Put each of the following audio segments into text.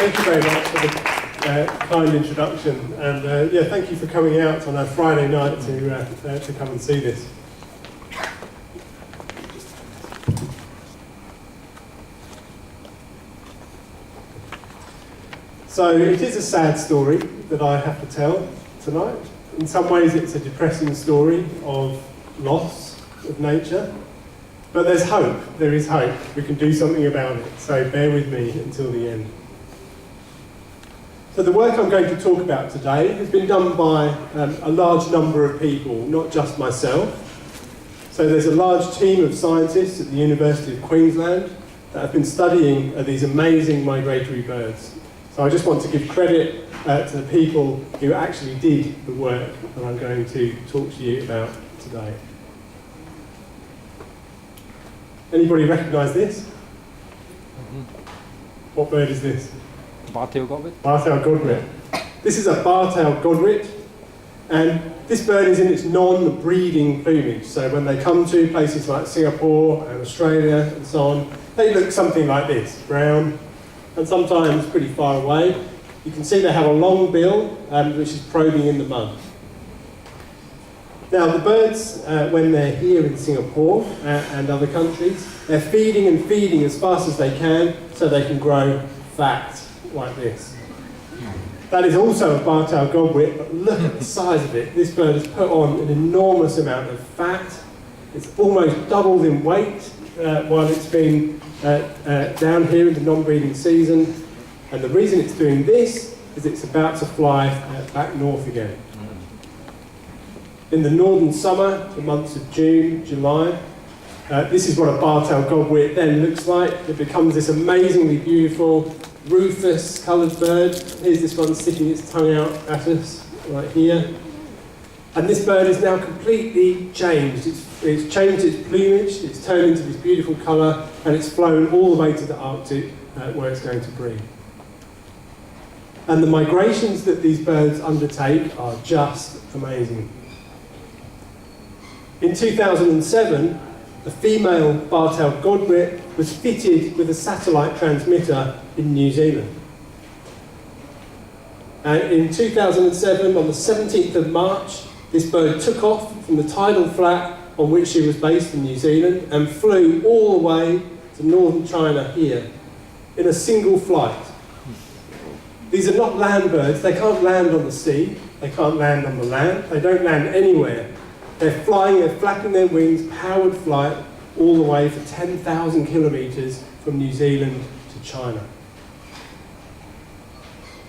Thank you very much for the kind introduction, and yeah, thank you for coming out on a Friday night to come and see this. So it is a sad story that I have to tell tonight. In some ways it's a depressing story of loss of nature, but there's hope, there is hope. We can do something about it, so bear with me until the end. So the work I'm going to talk about today has been done by a large number of people, not just myself. So there's a large team of scientists at the University of Queensland that have been studying these amazing migratory birds. So I just want to give credit to the people who actually did the work that I'm going to talk to you about today. Anybody recognise this? Mm-hmm. What bird is this? Bar-tailed godwit. Bar-tailed godwit. This is a bar-tailed godwit, and this bird is in its non-breeding plumage. So when they come to places like Singapore and Australia and so on, they look something like this, brown, and sometimes pretty far away. You can see they have a long bill, which is probing in the mud. Now the birds, when they're here in Singapore and other countries, they're feeding and feeding as fast as they can so they can grow fat like this. That is also a bar-tailed godwit, but look at the size of it. This bird has put on an enormous amount of fat. It's almost doubled in weight while it's been down here in the non-breeding season. And the reason it's doing this is it's about to fly back north again. In the northern summer, the months of June, July, this is what a bar-tailed godwit then looks like. It becomes this amazingly beautiful, rufous coloured bird. Here's this one sticking its tongue out at us, right here. And this bird is now completely changed. It's changed its plumage, it's turned into this beautiful colour, and it's flown all the way to the Arctic where it's going to breed. And the migrations that these birds undertake are just amazing. In 2007, the female bar-tailed godwit was fitted with a satellite transmitter in New Zealand. And in 2007, on the 17th of March, this bird took off from the tidal flat on which she was based in New Zealand and flew all the way to northern China here in a single flight. These are not land birds. They can't land on the sea. They can't land on the land. They don't land anywhere. They're flying, they're flapping their wings, powered flight, all the way for 10,000 kilometres from New Zealand to China.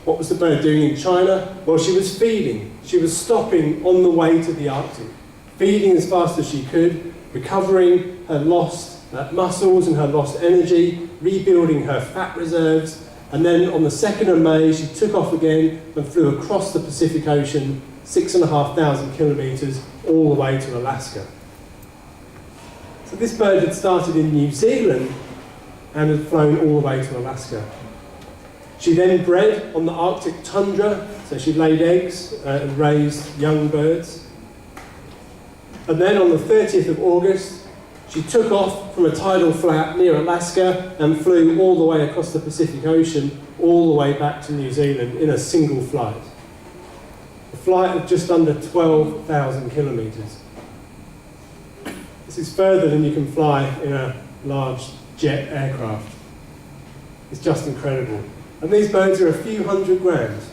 What was the bird doing in China? Well, she was feeding. She was stopping on the way to the Arctic, feeding as fast as she could, recovering her lost muscles and her lost energy, rebuilding her fat reserves, and then on the 2nd of May, she took off again and flew across the Pacific Ocean, 6,500 kilometres, all the way to Alaska. So this bird had started in New Zealand and had flown all the way to Alaska. She then bred on the Arctic tundra, so she laid eggs and raised young birds. And then on the 30th of August, she took off from a tidal flat near Alaska and flew all the way across the Pacific Ocean, all the way back to New Zealand in a single flight. A flight of just under 12,000 kilometres. This is further than you can fly in a large jet aircraft. It's just incredible. And these birds are a few hundred grams,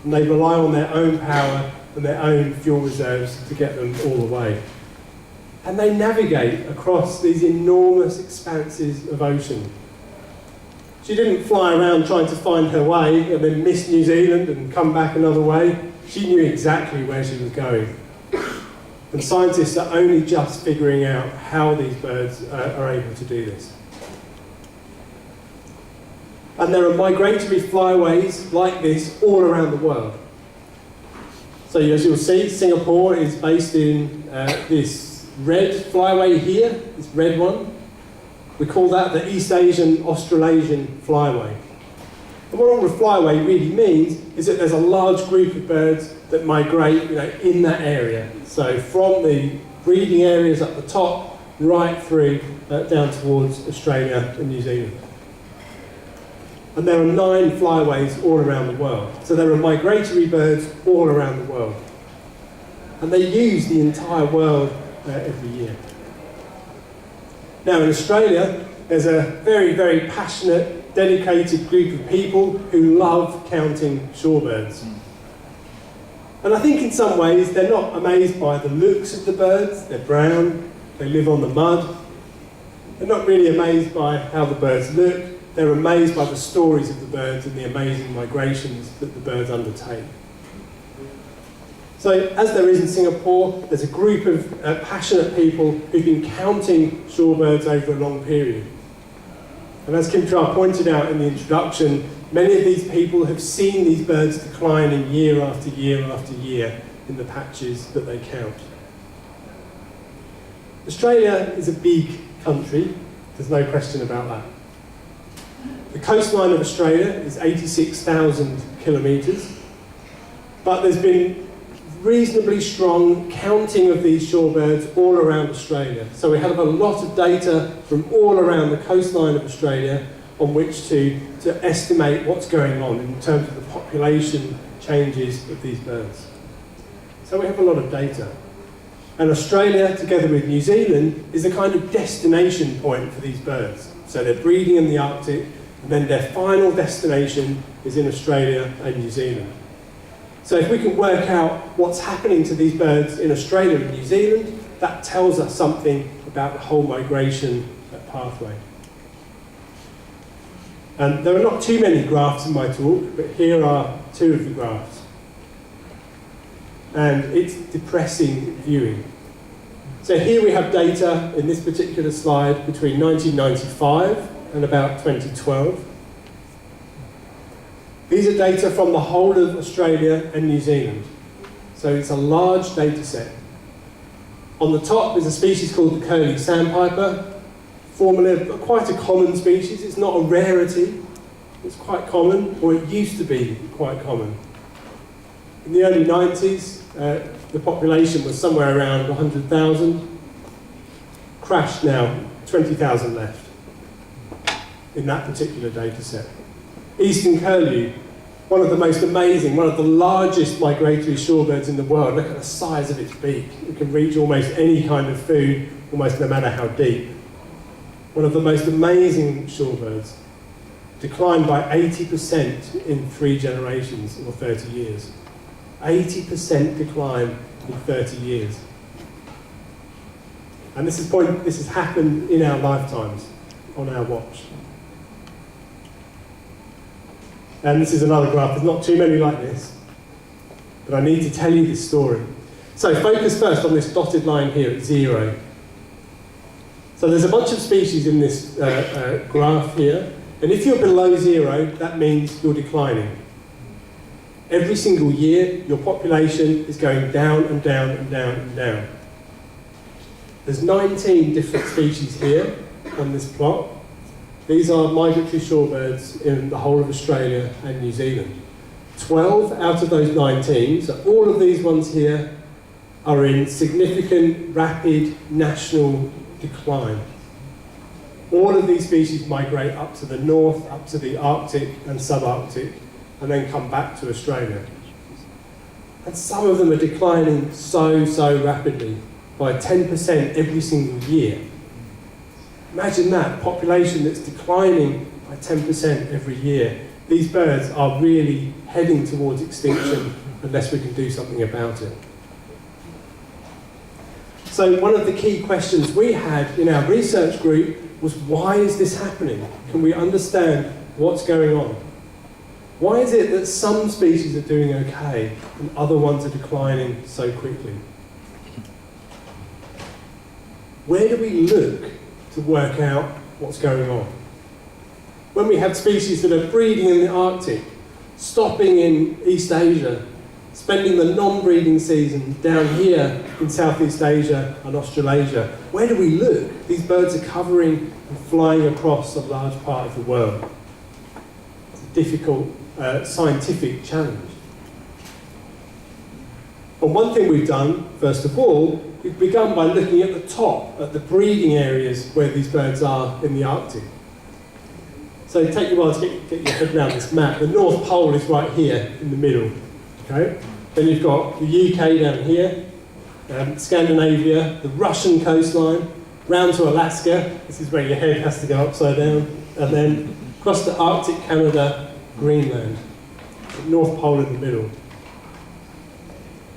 and they rely on their own power and their own fuel reserves to get them all the way. And they navigate across these enormous expanses of ocean. She didn't fly around trying to find her way and then miss New Zealand and come back another way. She knew exactly where she was going. And scientists are only just figuring out how these birds are able to do this. And there are migratory flyways like this all around the world. So as you'll see, Singapore is based in this red flyway here, this red one. We call that the East Asian Australasian flyway. And what all the flyway really means is that there's a large group of birds that migrate in that area. So from the breeding areas at the top, right through down towards Australia and New Zealand. And there are 9 flyways all around the world. So there are migratory birds all around the world. And they use the entire world every year. Now in Australia, there's a very, very passionate, dedicated group of people who love counting shorebirds. And I think in some ways they're not amazed by the looks of the birds. They're brown, they live on the mud. They're not really amazed by how the birds look. They're amazed by the stories of the birds and the amazing migrations that the birds undertake. So, as there is in Singapore, there's a group of passionate people who've been counting shorebirds over a long period. And as Kim Tra pointed out in the introduction, many of these people have seen these birds declining year after year after year in the patches that they count. Australia is a big country, there's no question about that. The coastline of Australia is 86,000 kilometres, but there's been reasonably strong counting of these shorebirds all around Australia. So we have a lot of data from all around the coastline of Australia on which to estimate what's going on in terms of the population changes of these birds. So we have a lot of data. And Australia, together with New Zealand, is a kind of destination point for these birds. So they're breeding in the Arctic, and then their final destination is in Australia and New Zealand. So if we can work out what's happening to these birds in Australia and New Zealand, that tells us something about the whole migration pathway. And there are not too many graphs in my talk, but here are 2 of the graphs. And it's depressing viewing. So here we have data in this particular slide between 1995 and about 2012. These are data from the whole of Australia and New Zealand. So it's a large data set. On the top is a species called the curly sandpiper, formerly quite a common species. It's not a rarity, it's quite common, or it used to be quite common. In the early 90s, the population was somewhere around 100,000. Crashed now, 20,000 left in that particular data set. Eastern curlew, one of the most amazing, one of the largest migratory shorebirds in the world. Look at the size of its beak. It can reach almost any kind of food, almost no matter how deep. One of the most amazing shorebirds, declined by 80% in 3 generations or 30 years. 80% decline in 30 years. And this has happened in our lifetimes, on our watch. And this is another graph. There's not too many like this, but I need to tell you this story. So focus first on this dotted line here at 0. So there's a bunch of species in this graph here, and if you're below 0, that means you're declining. Every single year, your population is going down and down and down and down. There's 19 different species here on this plot. These are migratory shorebirds in the whole of Australia and New Zealand. 12 out of those 19, so all of these ones here, are in significant, rapid national decline. All of these species migrate up to the north, up to the Arctic and subarctic, and then come back to Australia. And some of them are declining so rapidly, by 10% every single year. Imagine that, a population that's declining by 10% every year. These birds are really heading towards extinction unless we can do something about it. So one of the key questions we had in our research group was, why is this happening? Can we understand what's going on? Why is it that some species are doing okay and other ones are declining so quickly? Where do we look to work out what's going on? When we have species that are breeding in the Arctic, stopping in East Asia, spending the non-breeding season down here in Southeast Asia and Australasia, where do we look? These birds are covering and flying across a large part of the world. It's a difficult scientific challenge. And one thing we've done, first of all, we've begun by looking at the top, at the breeding areas where these birds are in the Arctic. So take you a while to get your head around this map. The North Pole is right here in the middle. Okay? Then you've got the UK down here, Scandinavia, the Russian coastline, round to Alaska. This is where your head has to go upside down. And then across the Arctic, Canada, Greenland. The North Pole in the middle.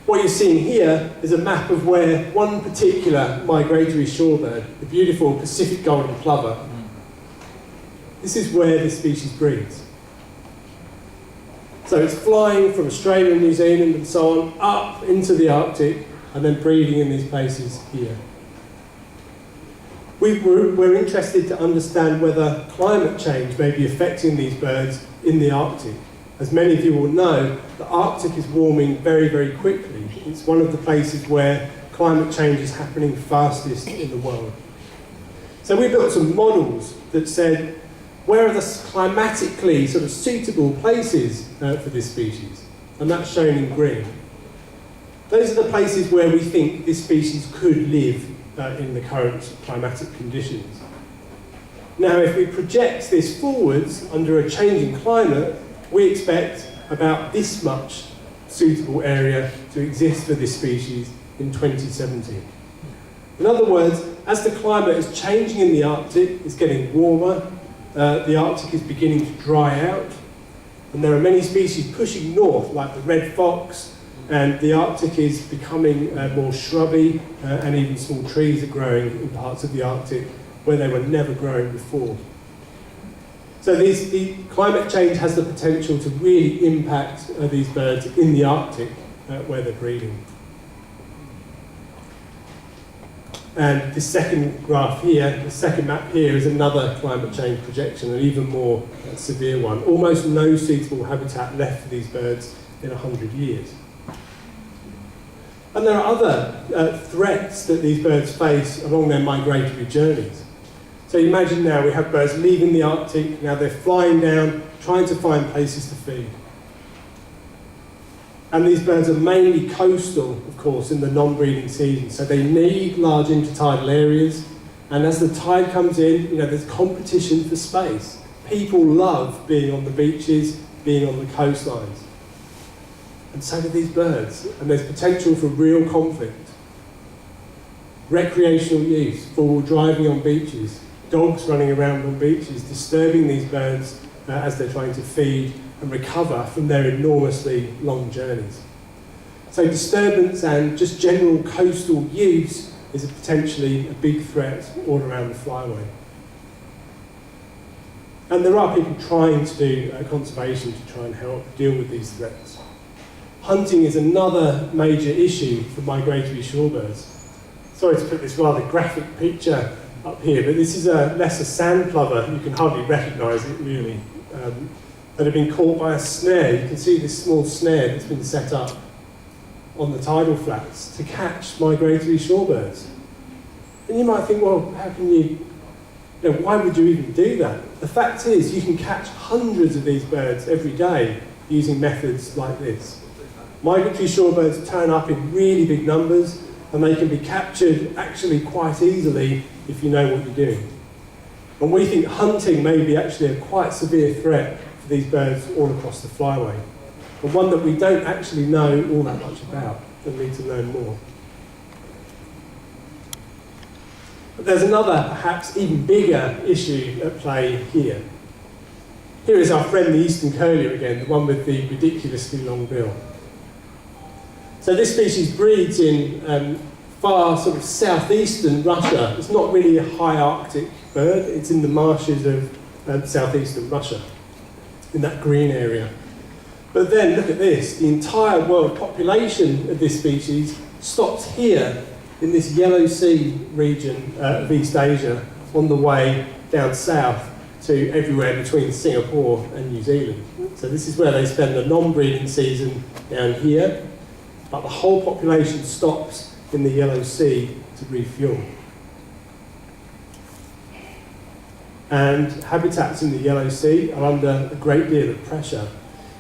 What you're seeing here is a map of where one particular migratory shorebird, the beautiful Pacific golden plover, this is where this species breeds. So it's flying from Australia and New Zealand and so on, up into the Arctic, and then breeding in these places here. We're interested to understand whether climate change may be affecting these birds in the Arctic. As many of you will know, the Arctic is warming very, very quickly. It's one of the places where climate change is happening fastest in the world. So we built some models that said, where are the climatically sort of suitable places for this species? And that's shown in green. Those are the places where we think this species could live in the current climatic conditions. Now, if we project this forwards under a changing climate, we expect about this much suitable area to exist for this species in 2070. In other words, as the climate is changing in the Arctic, it's getting warmer, the Arctic is beginning to dry out, and there are many species pushing north, like the red fox, and the Arctic is becoming more shrubby, and even small trees are growing in parts of the Arctic where they were never growing before. So the climate change has the potential to really impact these birds in the Arctic where they're breeding. And the second graph here, the second map here, is another climate change projection, an even more severe one. Almost no suitable habitat left for these birds in 100 years. And there are other threats that these birds face along their migratory journeys. So imagine now we have birds leaving the Arctic, now they're flying down, trying to find places to feed. And these birds are mainly coastal, of course, in the non-breeding season, so they need large intertidal areas, and as the tide comes in, there's competition for space. People love being on the beaches, being on the coastlines. And so do these birds, and there's potential for real conflict. Recreational use, for driving on beaches, dogs running around on beaches, disturbing these birds as they're trying to feed and recover from their enormously long journeys. So disturbance and just general coastal use is potentially a big threat all around the Flyway. And there are people trying to do conservation to try and help deal with these threats. Hunting is another major issue for migratory shorebirds. Sorry to put this rather graphic picture up here, but this is a lesser sand plover. You can hardly recognise it really. That have been caught by a snare. You can see this small snare that's been set up on the tidal flats to catch migratory shorebirds. And you might think, well, how can why would you even do that? The fact is, you can catch hundreds of these birds every day using methods like this. Migratory shorebirds turn up in really big numbers, and they can be captured actually quite easily if you know what you're doing. And we think hunting may be actually a quite severe threat for these birds all across the Flyway, and one that we don't actually know all that much about and need to learn more. But there's another, perhaps even bigger issue at play here. Here is our friend the eastern curlew again, the one with the ridiculously long bill. So this species breeds in far sort of southeastern Russia. It's not really a high Arctic bird, it's in the marshes of southeastern Russia, in that green area. But then look at this, the entire world population of this species stops here in this Yellow Sea region of East Asia on the way down south to everywhere between Singapore and New Zealand. So this is where they spend the non-breeding season down here, but the whole population stops in the Yellow Sea to refuel. And habitats in the Yellow Sea are under a great deal of pressure.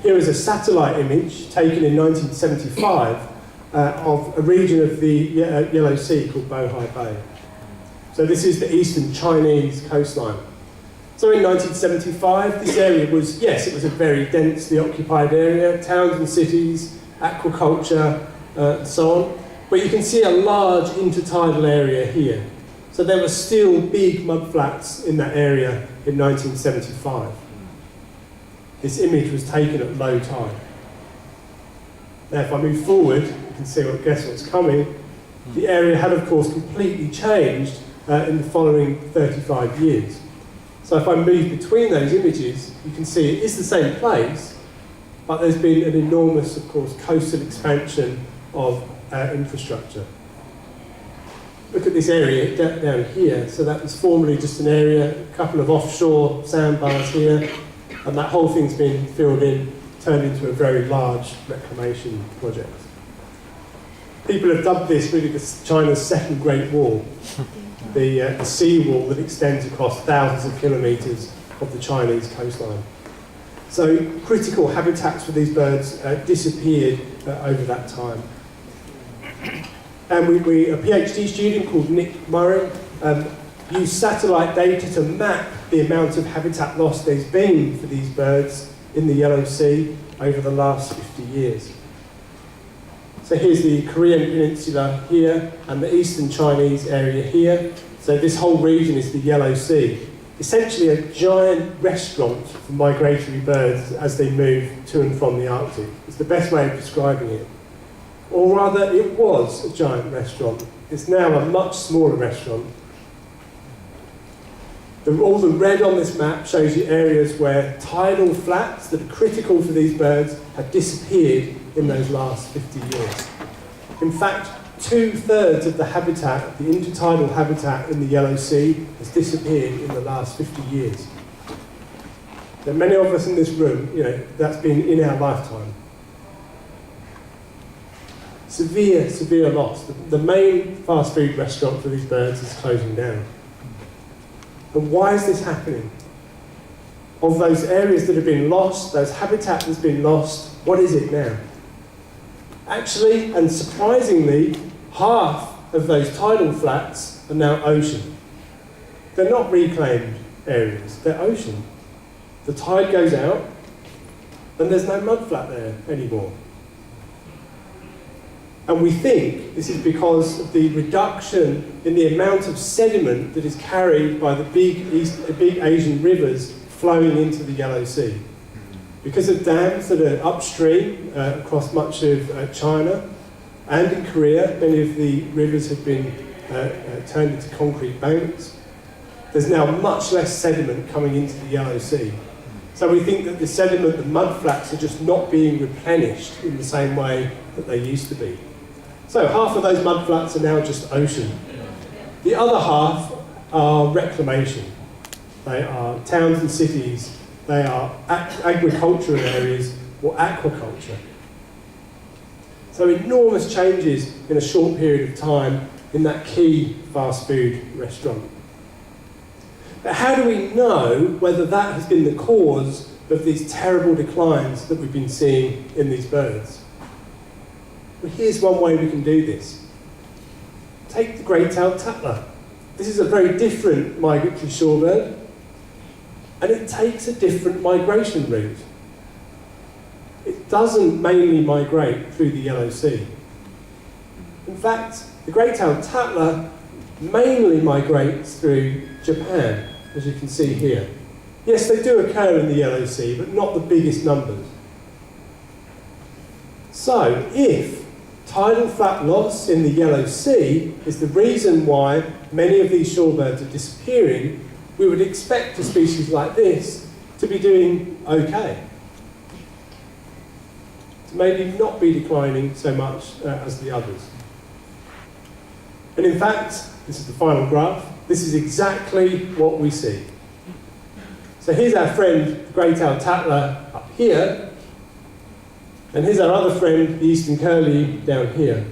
Here is a satellite image taken in 1975 of a region of the Yellow Sea called Bohai Bay. So this is the eastern Chinese coastline. So in 1975, this area was, yes, it was a very densely occupied area, towns and cities, aquaculture, and so on. But you can see a large intertidal area here. So there were still big mudflats in that area in 1975. This image was taken at low tide. Now if I move forward, you can see guess what's coming. The area had of course completely changed in the following 35 years. So if I move between those images, you can see it is the same place, but there's been an enormous, of course, coastal expansion of infrastructure. Look at this area down here. So that was formerly just an area, a couple of offshore sandbars here, and that whole thing's been filled in, turned into a very large reclamation project. People have dubbed this really China's second Great Wall, the sea wall that extends across thousands of kilometres of the Chinese coastline. So critical habitats for these birds disappeared over that time. And a PhD student called Nick Murray used satellite data to map the amount of habitat loss there's been for these birds in the Yellow Sea over the last 50 years. So here's the Korean Peninsula here and the eastern Chinese area here. So this whole region is the Yellow Sea. Essentially a giant restaurant for migratory birds as they move to and from the Arctic. It's the best way of describing it. Or rather, it was a giant restaurant. It's now a much smaller restaurant. All the red on this map shows you areas where tidal flats that are critical for these birds have disappeared in those last 50 years. In fact, 2/3 of the habitat, the intertidal habitat in the Yellow Sea, has disappeared in the last 50 years. There are many of us in this room, that's been in our lifetime. Severe, severe loss. The main fast food restaurant for these birds is closing down. And why is this happening? Of those areas that have been lost, those habitat that's been lost, what is it now? Actually, and surprisingly, half of those tidal flats are now ocean. They're not reclaimed areas, they're ocean. The tide goes out, and there's no mudflat there anymore. And we think this is because of the reduction in the amount of sediment that is carried by the big Asian rivers flowing into the Yellow Sea. Because of dams that are upstream across much of China and in Korea, many of the rivers have been turned into concrete banks. There's now much less sediment coming into the Yellow Sea. So we think that the sediment, the mudflats, are just not being replenished in the same way that they used to be. So half of those mudflats are now just ocean. The other half are reclamation. They are towns and cities. They are agricultural areas or aquaculture. So enormous changes in a short period of time in that key fast food restaurant. But how do we know whether that has been the cause of these terrible declines that we've been seeing in these birds? Well, here's one way we can do this. Take the grey-tailed tattler. This is a very different migratory shorebird, and it takes a different migration route. It doesn't mainly migrate through the Yellow Sea. In fact, the grey-tailed tattler mainly migrates through Japan, as you can see here. Yes, they do occur in the Yellow Sea, but not the biggest numbers. So, if tidal flat loss in the Yellow Sea is the reason why many of these shorebirds are disappearing, we would expect a species like this to be doing okay. To maybe not be declining so much as the others. And in fact, this is the final graph, this is exactly what we see. So here's our friend, the grey-tailed tattler, up here, and here's our other friend, the eastern curlew, down here.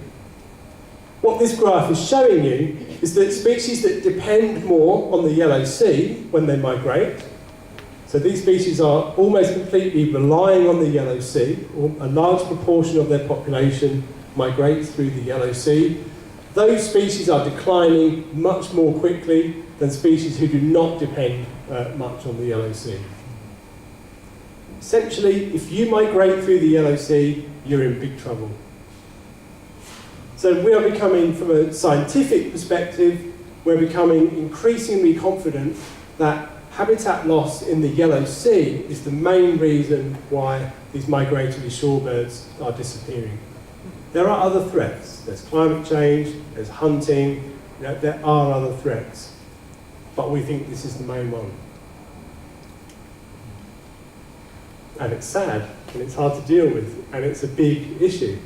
What this graph is showing you is that species that depend more on the Yellow Sea when they migrate, so these species are almost completely relying on the Yellow Sea, or a large proportion of their population migrates through the Yellow Sea. Those species are declining much more quickly than species who do not depend much on the yellow sea. Essentially, if you migrate through the yellow sea, you're in big trouble. So we are becoming, from a scientific perspective, we're becoming increasingly confident that habitat loss in the yellow sea is the main reason why these migratory shorebirds are disappearing. There are other threats. There's climate change, there's hunting, there are other threats. But we think this is the main one. And it's sad, and it's hard to deal with, and it's a big issue.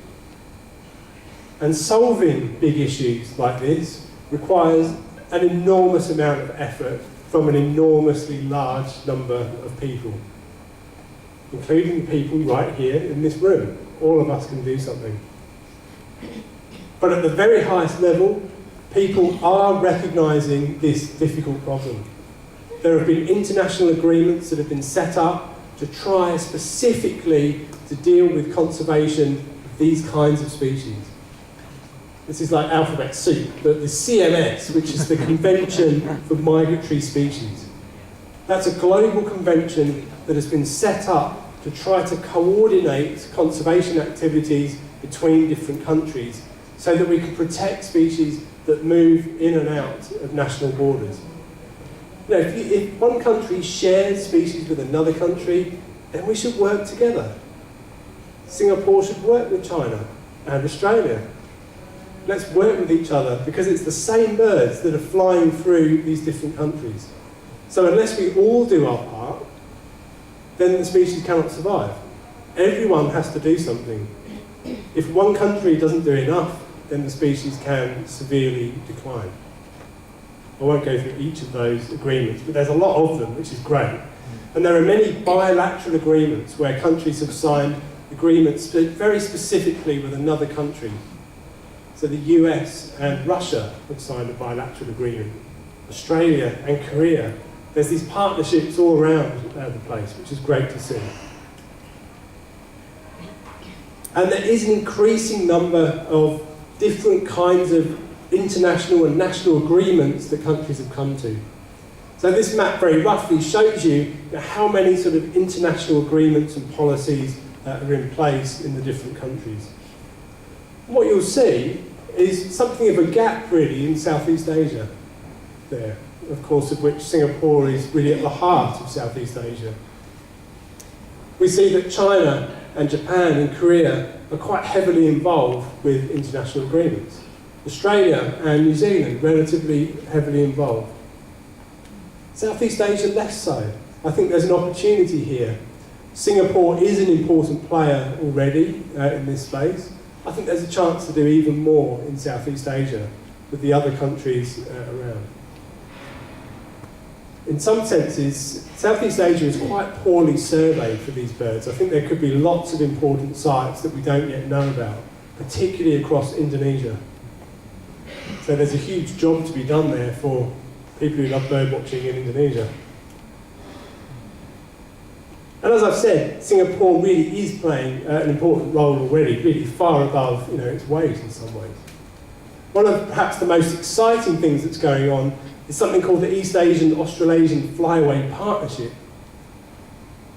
And solving big issues like this requires an enormous amount of effort from an enormously large number of people, including the people right here in this room. All of us can do something. But at the very highest level, people are recognising this difficult problem. There have been international agreements that have been set up to try specifically to deal with conservation of these kinds of species. This is like alphabet soup, but the CMS, which is the Convention for Migratory Species. That's a global convention that has been set up to try to coordinate conservation activities between different countries so that we can protect species that move in and out of national borders. You know, if one country shares species with another country, then we should work together. Singapore should work with China and Australia. Let's work with each other because it's the same birds that are flying through these different countries. So unless we all do our part, then the species cannot survive. Everyone has to do something. If one country doesn't do enough, then the species can severely decline. I won't go through each of those agreements, but there's a lot of them, which is great. And there are many bilateral agreements where countries have signed agreements very specifically with another country. So the US and Russia have signed a bilateral agreement. Australia and Korea. There's these partnerships all around the place, which is great to see. And there is an increasing number of different kinds of international and national agreements that countries have come to. So this map very roughly shows you how many sort of international agreements and policies are in place in the different countries. What you'll see is something of a gap really in Southeast Asia there, of course of which Singapore is really at the heart of Southeast Asia. We see that China and Japan and Korea are quite heavily involved with international agreements. Australia and New Zealand relatively heavily involved. Southeast Asia less so. I think there's an opportunity here. Singapore is an important player already in this space. I think there's a chance to do even more in Southeast Asia with the other countries around. In some senses, Southeast Asia is quite poorly surveyed for these birds. I think there could be lots of important sites that we don't yet know about, particularly across Indonesia. So there's a huge job to be done there for people who love bird watching in Indonesia. And as I've said, Singapore really is playing an important role already, really far above its weight in some ways. One of perhaps the most exciting things that's going on is something called the East Asian Australasian Flyway Partnership.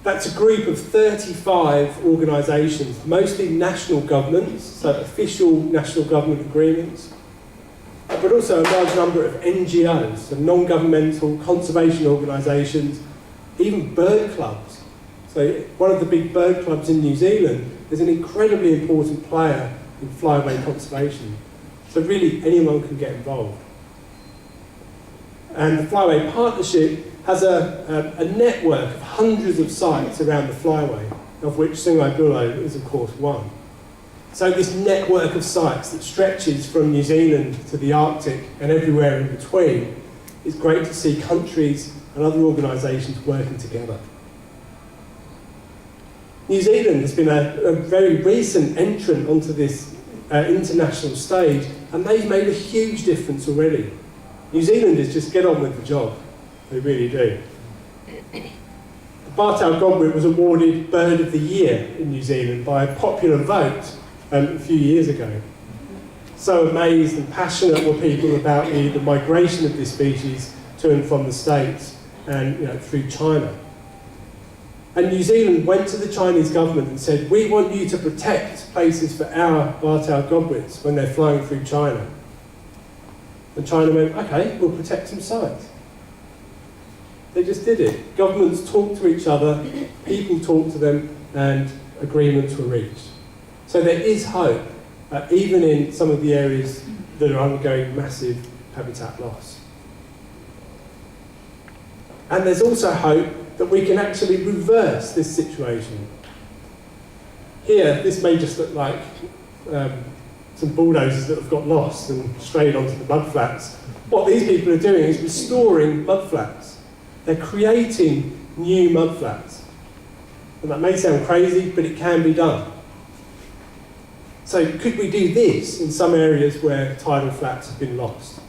That's a group of 35 organisations, mostly national governments, so official national government agreements, but also a large number of NGOs, so non-governmental conservation organisations, even bird clubs. So one of the big bird clubs in New Zealand is an incredibly important player in flyway conservation. So really anyone can get involved. And the Flyway Partnership has a network of hundreds of sites around the flyway, of which Sungai Buloh is of course one. So this network of sites that stretches from New Zealand to the Arctic and everywhere in between, is great to see countries and other organisations working together. New Zealand has been a very recent entrant onto this international stage, and they've made a huge difference already. New Zealanders just get on with the job. They really do. The Bartaal Godwit was awarded Bird of the Year in New Zealand by a popular vote a few years ago. So amazed and passionate were people about the migration of this species to and from the States and through China. And New Zealand went to the Chinese government and said, we want you to protect places for our bar-tailed godwits when they're flying through China. And China went, okay, we'll protect some sites. They just did it. Governments talked to each other, people talked to them, and agreements were reached. So there is hope, even in some of the areas that are undergoing massive habitat loss. And there's also hope that we can actually reverse this situation. Here, this may just look like some bulldozers that have got lost and strayed onto the mudflats. What these people are doing is restoring mudflats. They're creating new mudflats. And that may sound crazy, but it can be done. So could we do this in some areas where tidal flats have been lost?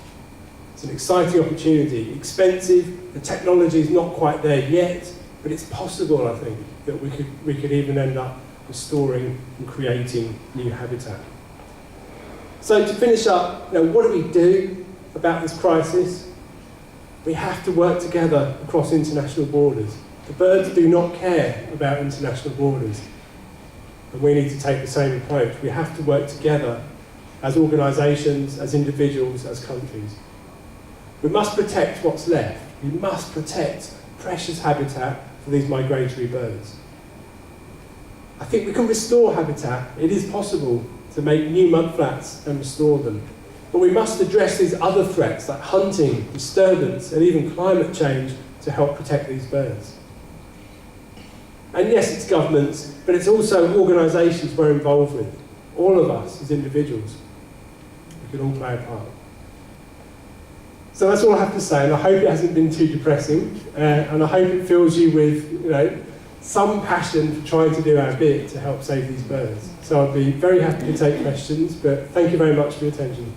It's an exciting opportunity, expensive, the technology is not quite there yet, but it's possible, I think, that we could even end up restoring and creating new habitat. So to finish up, what do we do about this crisis? We have to work together across international borders. The birds do not care about international borders, and we need to take the same approach. We have to work together as organisations, as individuals, as countries. We must protect what's left. We must protect precious habitat for these migratory birds. I think we can restore habitat. It is possible to make new mudflats and restore them. But we must address these other threats like hunting, disturbance, and even climate change to help protect these birds. And yes, it's governments, but it's also organisations we're involved with. All of us as individuals. We can all play a part. So that's all I have to say, and I hope it hasn't been too depressing, and I hope it fills you with some passion for trying to do our bit to help save these birds. So I'd be very happy to take questions, but thank you very much for your attention.